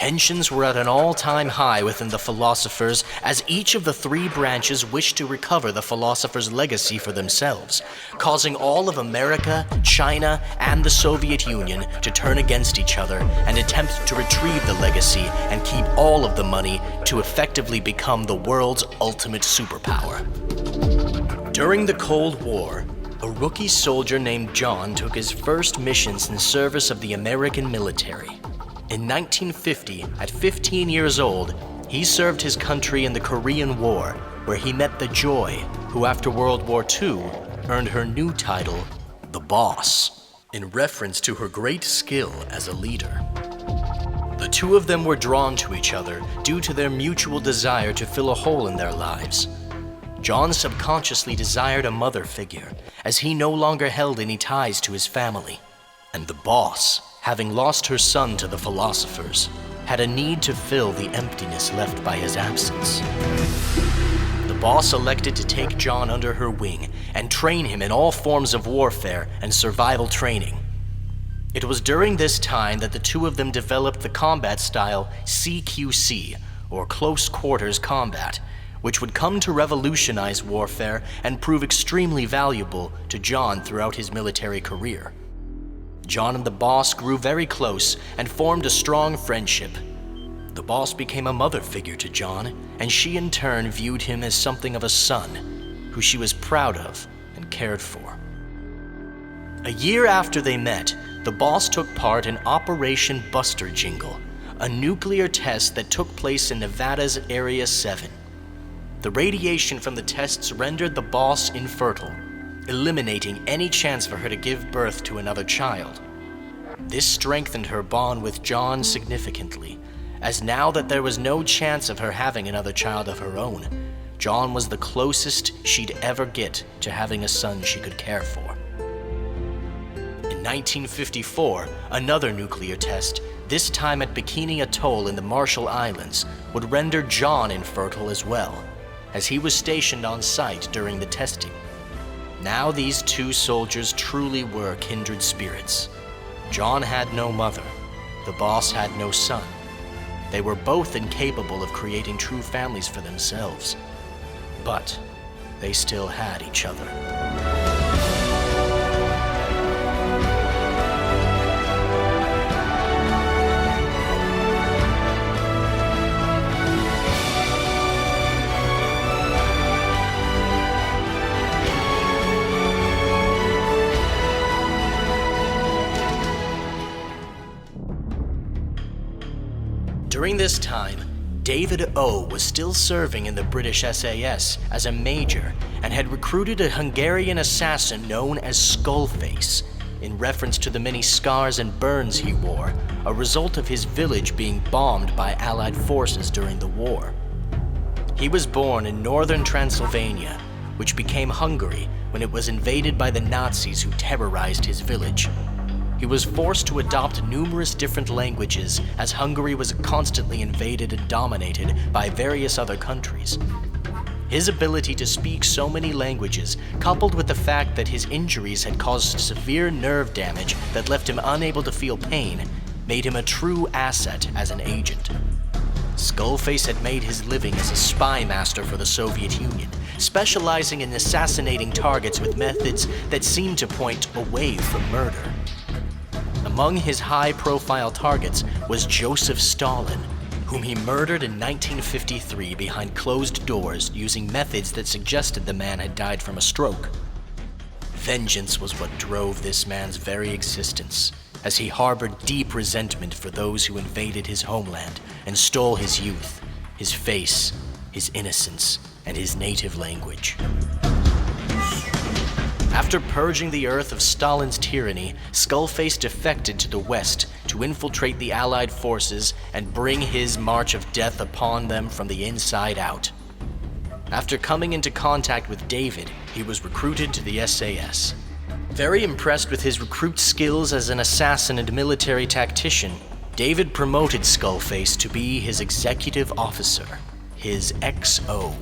Tensions were at an all-time high within the Philosophers, as each of the three branches wished to recover the Philosophers' legacy for themselves, causing all of America, China, and the Soviet Union to turn against each other and attempt to retrieve the legacy and keep all of the money to effectively become the world's ultimate superpower. During the Cold War, a rookie soldier named John took his first missions in service of the American military. In 1950, at 15 years old, he served his country in the Korean War, where he met the Joy, who after World War II earned her new title, the Boss, in reference to her great skill as a leader. The two of them were drawn to each other due to their mutual desire to fill a hole in their lives. John subconsciously desired a mother figure, as he no longer held any ties to his family. And the Boss, having lost her son to the Philosophers, had a need to fill the emptiness left by his absence. The Boss elected to take John under her wing and train him in all forms of warfare and survival training. It was during this time that the two of them developed the combat style CQC, or Close Quarters Combat, which would come to revolutionize warfare and prove extremely valuable to John throughout his military career. John and the Boss grew very close and formed a strong friendship. The Boss became a mother figure to John, and she in turn viewed him as something of a son, who she was proud of and cared for. A year after they met, the Boss took part in Operation Buster Jingle, a nuclear test that took place in Nevada's Area 7. The radiation from the tests rendered the Boss infertile, eliminating any chance for her to give birth to another child. This strengthened her bond with John significantly, as now that there was no chance of her having another child of her own, John was the closest she'd ever get to having a son she could care for. In 1954, another nuclear test, this time at Bikini Atoll in the Marshall Islands, would render John infertile as well, as he was stationed on site during the testing. Now these two soldiers truly were kindred spirits. John had no mother. The Boss had no son. They were both incapable of creating true families for themselves. But they still had each other. During this time, David O was still serving in the British SAS as a major and had recruited a Hungarian assassin known as Skullface, in reference to the many scars and burns he wore, a result of his village being bombed by Allied forces during the war. He was born in northern Transylvania, which became Hungary when it was invaded by the Nazis who terrorized his village. He was forced to adopt numerous different languages as Hungary was constantly invaded and dominated by various other countries. His ability to speak so many languages, coupled with the fact that his injuries had caused severe nerve damage that left him unable to feel pain, made him a true asset as an agent. Skullface had made his living as a spy master for the Soviet Union, specializing in assassinating targets with methods that seemed to point away from murder. Among his high-profile targets was Joseph Stalin, whom he murdered in 1953 behind closed doors using methods that suggested the man had died from a stroke. Vengeance was what drove this man's very existence, as he harbored deep resentment for those who invaded his homeland and stole his youth, his face, his innocence, and his native language. After purging the earth of Stalin's tyranny, Skullface defected to the west to infiltrate the Allied forces and bring his march of death upon them from the inside out. After coming into contact with David, he was recruited to the SAS. Very impressed with his recruit skills as an assassin and military tactician, David promoted Skullface to be his executive officer, his XO.